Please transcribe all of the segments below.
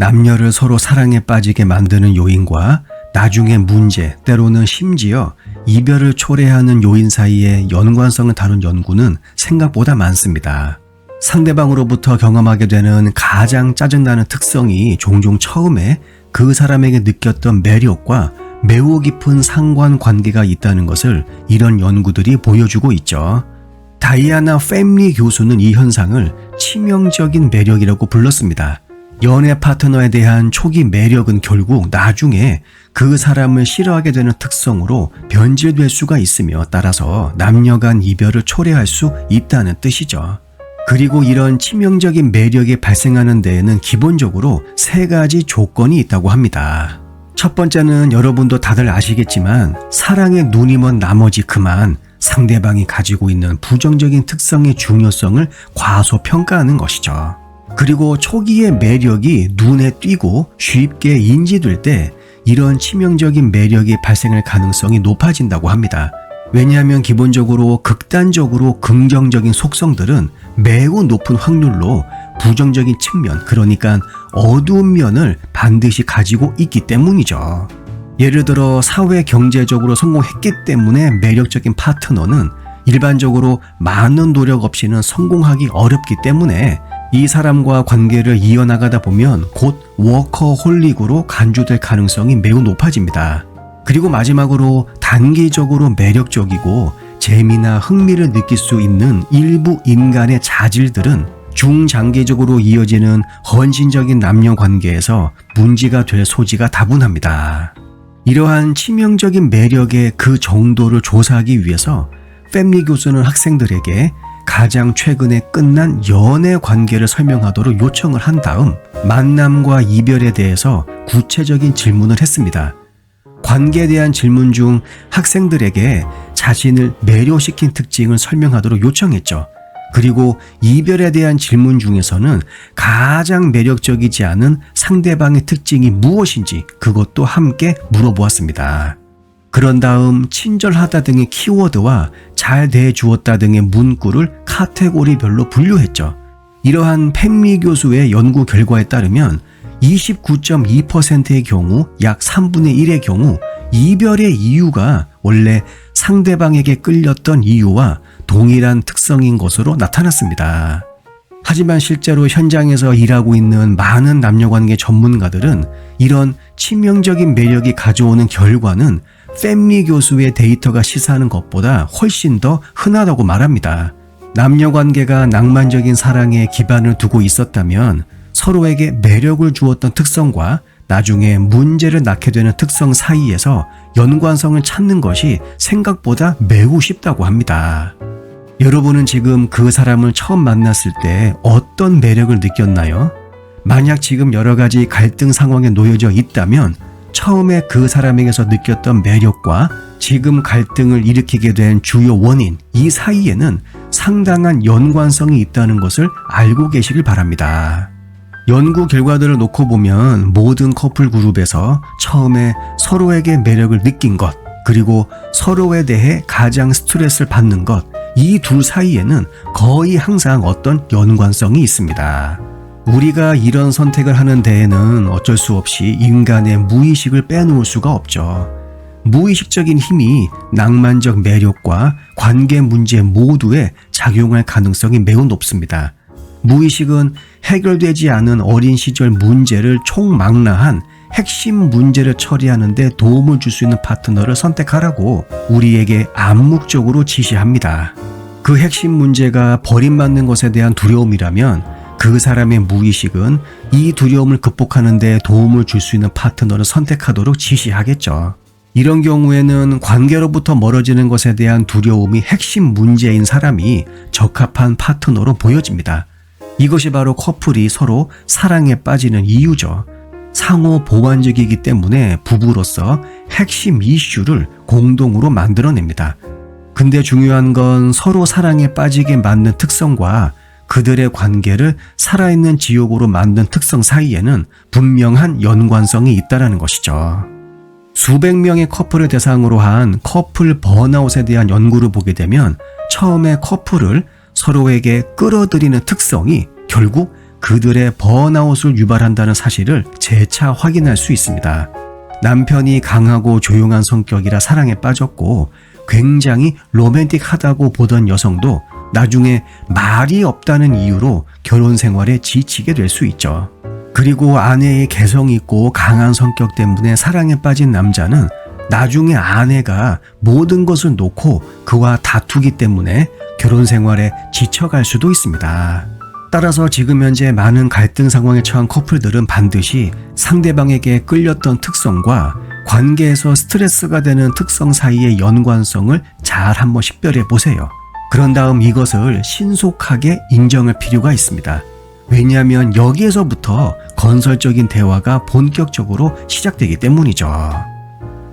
남녀를 서로 사랑에 빠지게 만드는 요인과 나중에 문제, 때로는 심지어 이별을 초래하는 요인 사이의 연관성을 다룬 연구는 생각보다 많습니다. 상대방으로부터 경험하게 되는 가장 짜증나는 특성이 종종 처음에 그 사람에게 느꼈던 매력과 매우 깊은 상관관계가 있다는 것을 이런 연구들이 보여주고 있죠. 다이아나 펨리 교수는 이 현상을 치명적인 매력이라고 불렀습니다. 연애 파트너에 대한 초기 매력은 결국 나중에 그 사람을 싫어하게 되는 특성으로 변질될 수가 있으며 따라서 남녀 간 이별을 초래할 수 있다는 뜻이죠. 그리고 이런 치명적인 매력이 발생하는 데에는 기본적으로 3가지 조건이 있다고 합니다. 첫 번째는 여러분도 다들 아시겠지만 사랑에 눈이 먼 나머지 그만 상대방이 가지고 있는 부정적인 특성의 중요성을 과소평가하는 것이죠. 그리고 초기의 매력이 눈에 띄고 쉽게 인지될 때 이런 치명적인 매력이 발생할 가능성이 높아진다고 합니다. 왜냐하면 기본적으로 극단적으로 긍정적인 속성들은 매우 높은 확률로 부정적인 측면, 그러니까 어두운 면을 반드시 가지고 있기 때문이죠. 예를 들어 사회 경제적으로 성공했기 때문에 매력적인 파트너는 일반적으로 많은 노력 없이는 성공하기 어렵기 때문에 이 사람과 관계를 이어나가다 보면 곧 워커홀릭으로 간주될 가능성이 매우 높아집니다. 그리고 마지막으로 단기적으로 매력적이고 재미나 흥미를 느낄 수 있는 일부 인간의 자질들은 중장기적으로 이어지는 헌신적인 남녀 관계에서 문제가 될 소지가 다분합니다. 이러한 치명적인 매력의 그 정도를 조사하기 위해서 펨리 교수는 학생들에게 가장 최근에 끝난 연애 관계를 설명하도록 요청을 한 다음 만남과 이별에 대해서 구체적인 질문을 했습니다. 관계에 대한 질문 중 학생들에게 자신을 매료시킨 특징을 설명하도록 요청했죠. 그리고 이별에 대한 질문 중에서는 가장 매력적이지 않은 상대방의 특징이 무엇인지 그것도 함께 물어보았습니다. 그런 다음 친절하다 등의 키워드와 잘 대해주었다 등의 문구를 카테고리별로 분류했죠. 이러한 펨리 교수의 연구 결과에 따르면 29.2%의 경우, 약 3분의 1의 경우 이별의 이유가 원래 상대방에게 끌렸던 이유와 동일한 특성인 것으로 나타났습니다. 하지만 실제로 현장에서 일하고 있는 많은 남녀관계 전문가들은 이런 치명적인 매력이 가져오는 결과는 펨리 교수의 데이터가 시사하는 것보다 훨씬 더 흔하다고 말합니다. 남녀관계가 낭만적인 사랑에 기반을 두고 있었다면 서로에게 매력을 주었던 특성과 나중에 문제를 낳게 되는 특성 사이에서 연관성을 찾는 것이 생각보다 매우 쉽다고 합니다. 여러분은 지금 그 사람을 처음 만났을 때 어떤 매력을 느꼈나요? 만약 지금 여러 가지 갈등 상황에 놓여져 있다면 처음에 그 사람에게서 느꼈던 매력과 지금 갈등을 일으키게 된 주요 원인, 이 사이에는 상당한 연관성이 있다는 것을 알고 계시길 바랍니다. 연구 결과들을 놓고 보면 모든 커플 그룹에서 처음에 서로에게 매력을 느낀 것, 그리고 서로에 대해 가장 스트레스를 받는 것, 이 둘 사이에는 거의 항상 어떤 연관성이 있습니다. 우리가 이런 선택을 하는 데에는 어쩔 수 없이 인간의 무의식을 빼놓을 수가 없죠. 무의식적인 힘이 낭만적 매력과 관계 문제 모두에 작용할 가능성이 매우 높습니다. 무의식은 해결되지 않은 어린 시절 문제를 총망라한 핵심 문제를 처리하는 데 도움을 줄 수 있는 파트너를 선택하라고 우리에게 암묵적으로 지시합니다. 그 핵심 문제가 버림받는 것에 대한 두려움이라면 그 사람의 무의식은 이 두려움을 극복하는 데 도움을 줄 수 있는 파트너를 선택하도록 지시하겠죠. 이런 경우에는 관계로부터 멀어지는 것에 대한 두려움이 핵심 문제인 사람이 적합한 파트너로 보여집니다. 이것이 바로 커플이 서로 사랑에 빠지는 이유죠. 상호 보완적이기 때문에 부부로서 핵심 이슈를 공동으로 만들어냅니다. 근데 중요한 건 서로 사랑에 빠지게 만든 특성과 그들의 관계를 살아있는 지옥으로 만든 특성 사이에는 분명한 연관성이 있다는 것이죠. 수백 명의 커플을 대상으로 한 커플 번아웃에 대한 연구를 보게 되면 처음에 커플을 서로에게 끌어들이는 특성이 결국 그들의 번아웃을 유발한다는 사실을 재차 확인할 수 있습니다. 남편이 강하고 조용한 성격이라 사랑에 빠졌고 굉장히 로맨틱하다고 보던 여성도 나중에 말이 없다는 이유로 결혼 생활에 지치게 될 수 있죠. 그리고 아내의 개성 있고 강한 성격 때문에 사랑에 빠진 남자는 나중에 아내가 모든 것을 놓고 그와 다투기 때문에 결혼 생활에 지쳐갈 수도 있습니다. 따라서 지금 현재 많은 갈등 상황에 처한 커플들은 반드시 상대방에게 끌렸던 특성과 관계에서 스트레스가 되는 특성 사이의 연관성을 잘 한번 식별해 보세요. 그런 다음 이것을 신속하게 인정할 필요가 있습니다. 왜냐하면 여기에서부터 건설적인 대화가 본격적으로 시작되기 때문이죠.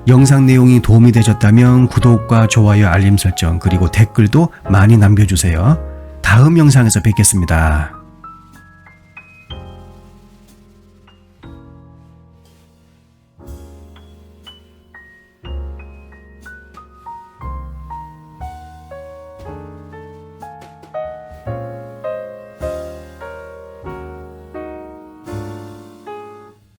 영상 내용이 도움이 되셨다면 구독과 좋아요, 알림 설정, 그리고 댓글도 많이 남겨주세요. 다음 영상에서 뵙겠습니다.